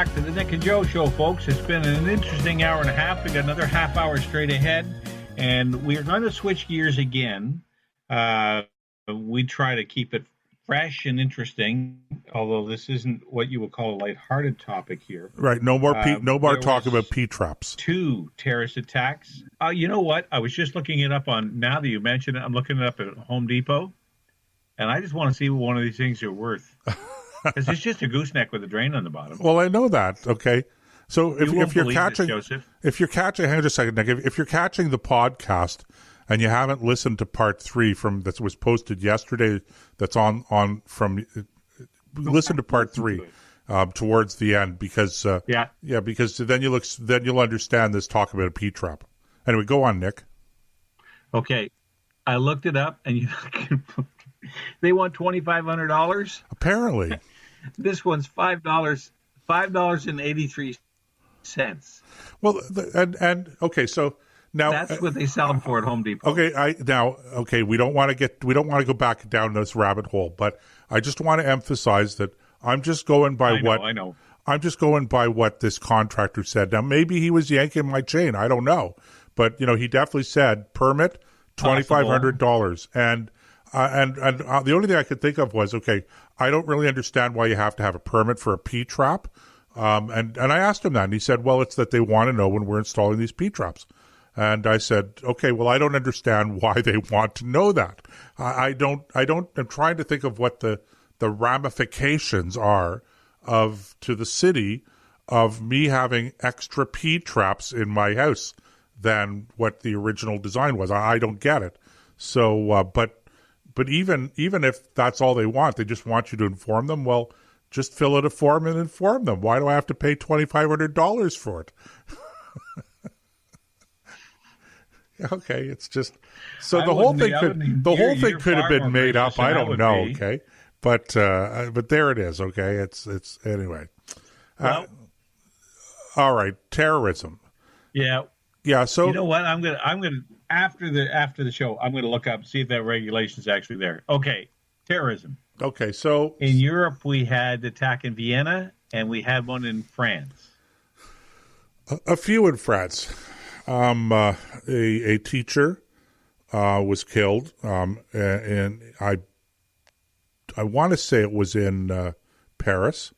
back to the Nick and Joe Show, folks. It's been an interesting hour and a half. We got another half hour straight ahead, and we're going to switch gears again. We try to keep it fresh and interesting, although this isn't what you would call a lighthearted topic here. Right. No more talk about P-traps. 2 terrorist attacks. You know what? I was just looking it up on, now that you mentioned it, I'm looking it up at Home Depot, and I just want to see what one of these things are worth. Because it's just a gooseneck with a drain on the bottom. Well, I know that. Okay, so if you're catching, Joseph. if you're catching, hang on just a second, Nick. If you're catching the podcast and you haven't listened to part 3 from that was posted yesterday, that's on from. Listen to part 3 towards the end because because then you'll understand this talk about a P-trap. Anyway, go on, Nick. Okay, I looked it up and they want $2,500. Apparently. This one's $5.83. Well, and okay, so now that's what they sell them for at Home Depot. Okay, we don't want to go back down this rabbit hole, but I just want to emphasize that I'm just going by I'm just going by what this contractor said. Now, maybe he was yanking my chain. I don't know, but he definitely said permit $2,500, and the only thing I could think of was, okay, I don't really understand why you have to have a permit for a P-trap. And I asked him that, and he said, well, it's that they want to know when we're installing these P-traps. And I said, okay, well, I don't understand why they want to know that. I'm trying to think of what the ramifications are to the city of me having extra P-traps in my house than what the original design was. I don't get it. So, But even if that's all they want, they just want you to inform them, well, just fill out a form and inform them. Why do I have to pay $2,500 for it? Okay, it's just so the whole thing could have been made up. I don't know. Okay, but there it is. Okay, it's anyway. Well, all right, terrorism. Yeah. So you know what? I'm gonna after the show, I'm gonna look up, see if that regulation is actually there. Okay, terrorism. Okay, so in Europe we had the attack in Vienna, and we had one in France. A few in France. A teacher was killed, and I want to say it was in Paris.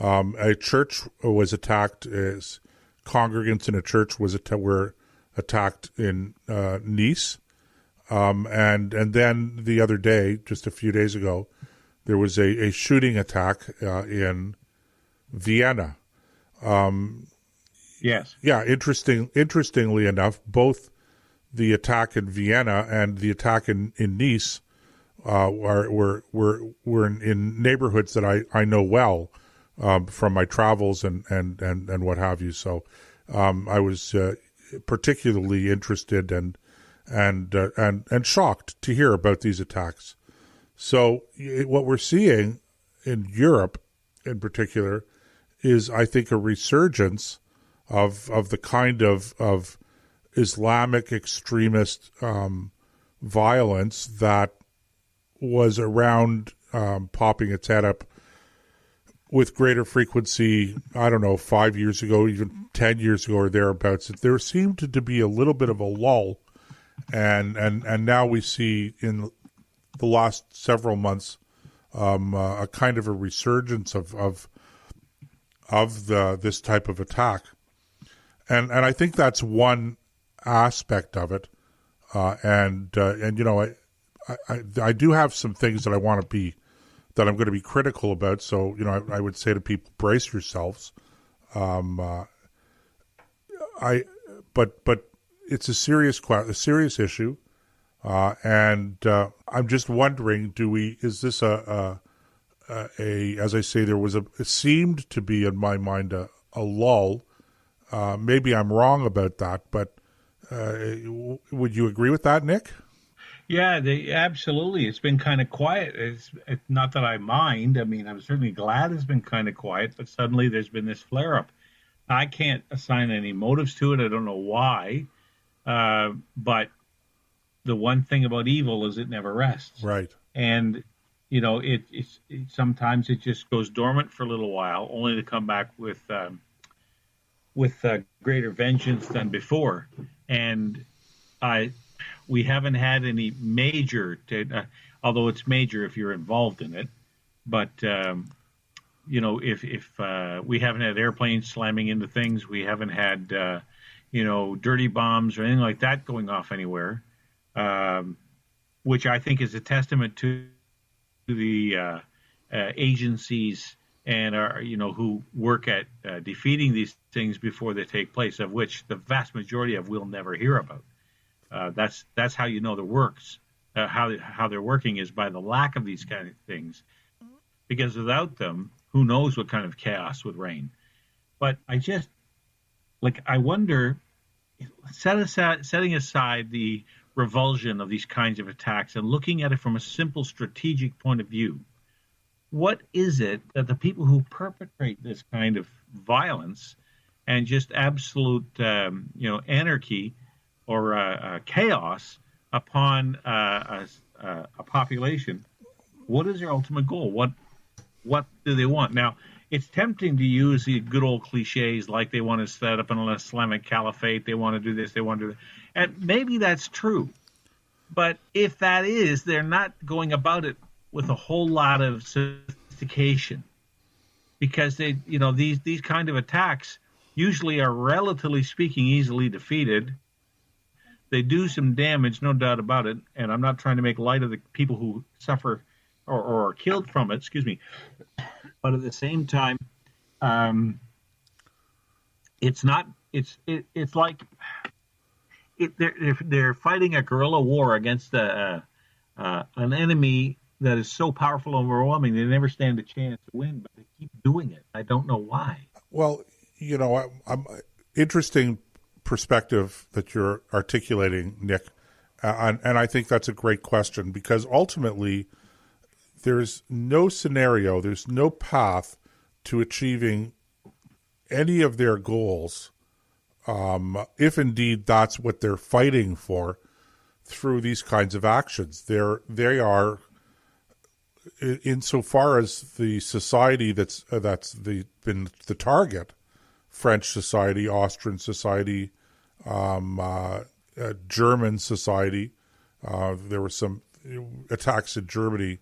A church was attacked. As congregants in a church were attacked in Nice, and then the other day, just a few days ago, there was a shooting attack in Vienna. Yes. Yeah. Interestingly enough, both the attack in Vienna and the attack in Nice were in neighborhoods that I know well from my travels and what have you. So I was particularly interested and shocked to hear about these attacks. So what we're seeing in Europe, in particular, is I think a resurgence of the kind of Islamic extremist violence that was around popping its head up with greater frequency, I don't know, 5 years ago, even 10 years ago or thereabouts. There seemed to be a little bit of a lull, and now we see in the last several months a kind of a resurgence of this type of attack. And I think that's one aspect of it, and you know, I do have some things that I'm going to be critical about. So you know, I would say to people, brace yourselves. But it's a serious issue, and I'm just wondering, is this a as I say, it seemed to be in my mind a lull. Maybe I'm wrong about that, but would you agree with that, Nick? Yeah, absolutely. It's been kind of quiet. It's not that I mind. I mean, I'm certainly glad it's been kind of quiet, but suddenly there's been this flare-up. I can't assign any motives to it. I don't know why. But the one thing about evil is it never rests. Right. And, sometimes it just goes dormant for a little while, only to come back with greater vengeance than before. And I we haven't had any major, although it's major if you're involved in it. But if we haven't had airplanes slamming into things, we haven't had dirty bombs or anything like that going off anywhere, which I think is a testament to the agencies and who work at defeating these things before they take place, of which the vast majority of we'll never hear about. That's how you know the works. How they're working is by the lack of these kind of things, because without them, who knows what kind of chaos would reign. But I wonder, setting aside the revulsion of these kinds of attacks and looking at it from a simple strategic point of view, what is it that the people who perpetrate this kind of violence and just absolute anarchy or chaos upon a population, what is their ultimate goal? What do they want? Now, it's tempting to use the good old cliches like they want to set up an Islamic caliphate, they want to do this, they want to do that. And maybe that's true. But if that is, they're not going about it with a whole lot of sophistication, because these kind of attacks usually are, relatively speaking, easily defeated. They do some damage, no doubt about it, and I'm not trying to make light of the people who suffer or are killed from it, excuse me. But at the same time, it's like they're fighting a guerrilla war against an enemy that is so powerful and overwhelming, they never stand a chance to win, but they keep doing it. I don't know why. Well, I'm interesting perspective that you're articulating, Nick, and I think that's a great question, because ultimately there's no scenario, there's no path to achieving any of their goals, if indeed that's what they're fighting for, through these kinds of actions. They are, insofar as the society that's been the target, French society, Austrian society, German society. There were some attacks in Germany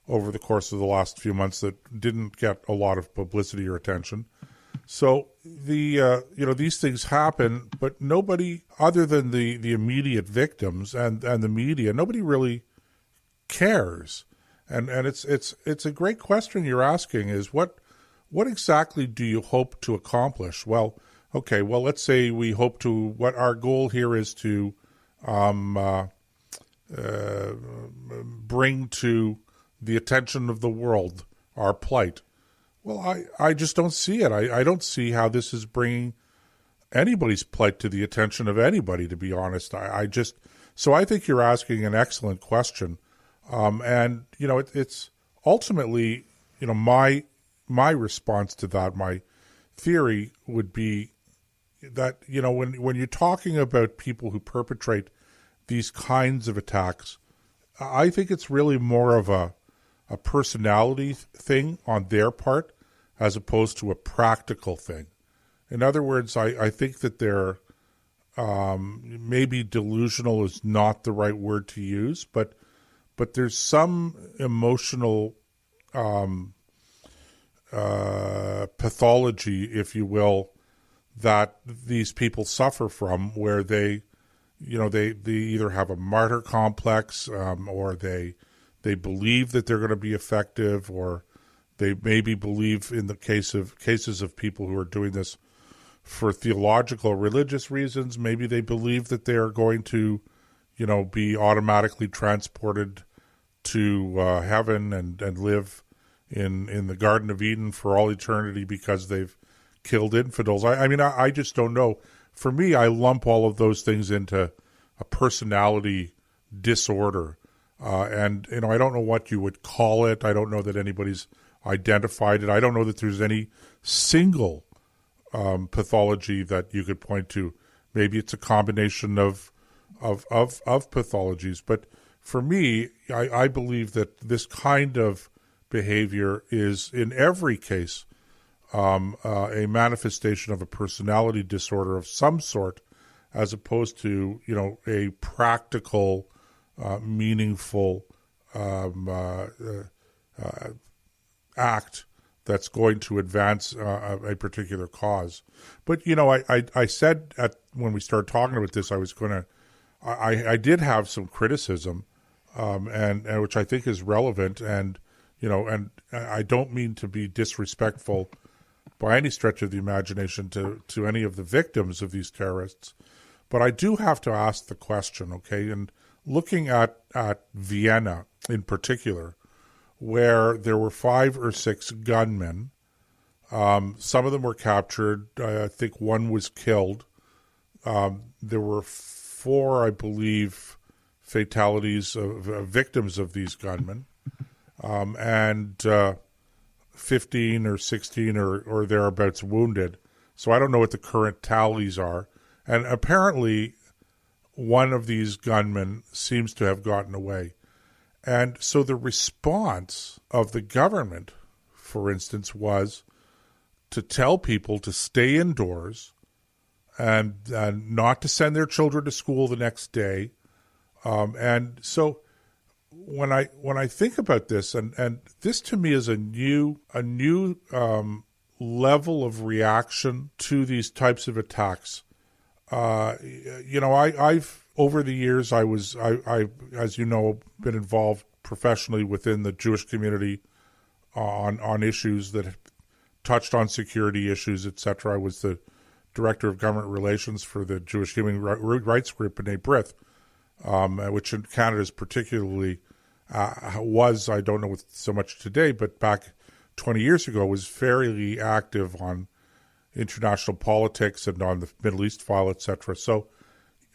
over the course of the last few months that didn't get a lot of publicity or attention. So these things happen, but nobody other than the immediate victims and the media, nobody really cares. And it's a great question you're asking, is what exactly do you hope to accomplish? Well, okay, let's say we hope to, what our goal here is to bring to the attention of the world our plight. Well, I just don't see it. I don't see how this is bringing anybody's plight to the attention of anybody, to be honest. So I think you're asking an excellent question. And, it's ultimately, my response to that, my theory would be that, when you're talking about people who perpetrate these kinds of attacks, I think it's really more of a personality thing on their part as opposed to a practical thing. In other words, I think that they're maybe delusional is not the right word to use, but there's some emotional pathology, if you will, that these people suffer from, where they either have a martyr complex, or they believe that they're going to be effective, or they maybe believe, in the cases of people who are doing this for theological or religious reasons, maybe they believe that they are going to, be automatically transported to heaven and live in the Garden of Eden for all eternity because they've killed infidels. I just don't know. For me, I lump all of those things into a personality disorder. And I don't know what you would call it. I don't know that anybody's identified it. I don't know that there's any single pathology that you could point to. Maybe it's a combination of pathologies. But for me, I believe that this kind of behavior is, in every case, a manifestation of a personality disorder of some sort, as opposed to, a practical, meaningful act that's going to advance a particular cause. But, I said when we started talking about this, I did have some criticism, and which I think is relevant, and I don't mean to be disrespectful by any stretch of the imagination to any of the victims of these terrorists, but I do have to ask the question, okay? And looking at Vienna in particular, where there were 5 or 6 gunmen, some of them were captured. I think one was killed. There were 4, I believe, fatalities of victims of these gunmen, and 15 or 16 or thereabouts wounded. So I don't know what the current tallies are. And apparently one of these gunmen seems to have gotten away. And so the response of the government, for instance, was to tell people to stay indoors and not to send their children to school the next day. And so when I think about this, and this to me is a new level of reaction to these types of attacks. I've over the years I as you know, been involved professionally within the Jewish community on issues that touched on security issues, etc. I was the director of government relations for the Jewish Human Rights Group in B'nai B'rith, which in Canada is particularly was, I don't know so much today, but back 20 years ago was fairly active on international politics and on the Middle East file, etc. So,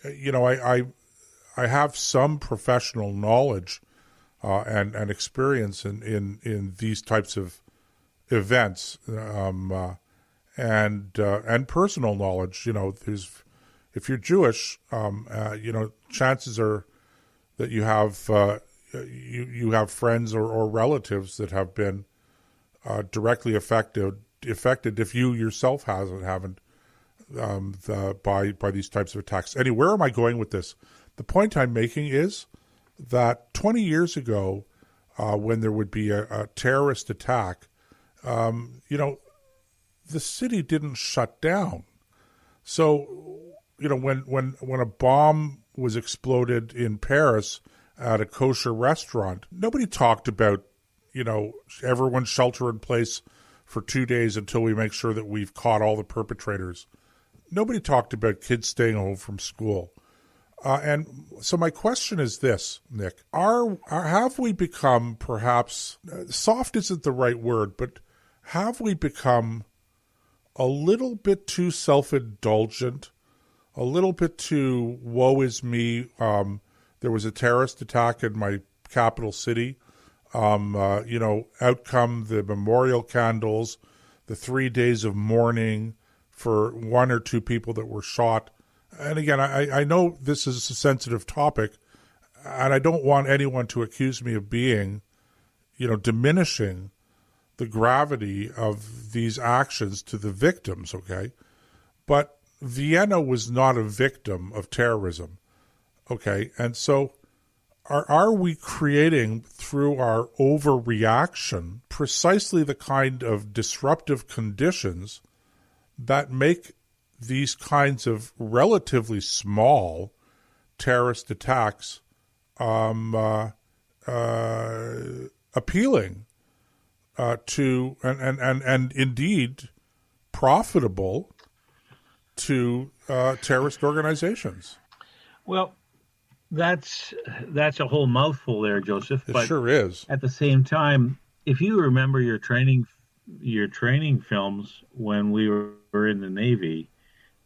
I have some professional knowledge and experience in these types of events, and personal knowledge. If you're Jewish, chances are that you have you have friends or relatives that have been directly affected if you yourself haven't by these types of attacks. Anyway, where am I going with this? The point I'm making is that 20 years ago, when there would be a terrorist attack, the city didn't shut down. So, when a bomb was exploded in Paris at a kosher restaurant, nobody talked about, everyone shelter in place for 2 days until we make sure that we've caught all the perpetrators. Nobody talked about kids staying home from school. And so my question is this, Nick, have we become perhaps, soft isn't the right word, but have we become a little bit too self-indulgent, a little bit too woe is me? There was a terrorist attack in my capital city. Outcome the memorial candles, the 3 days of mourning for 1 or 2 people that were shot. And again, I know this is a sensitive topic, and I don't want anyone to accuse me of being, diminishing the gravity of these actions to the victims, okay? But Vienna was not a victim of terrorism, okay? And so are we creating, through our overreaction, precisely the kind of disruptive conditions that make these kinds of relatively small terrorist attacks appealing to and indeed profitable to terrorist organizations? Well, that's a whole mouthful there, Joseph. It but sure is. At the same time, if you remember your training films when we were in the Navy,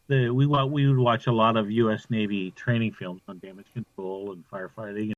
we would watch a lot of U.S. Navy training films on damage control and firefighting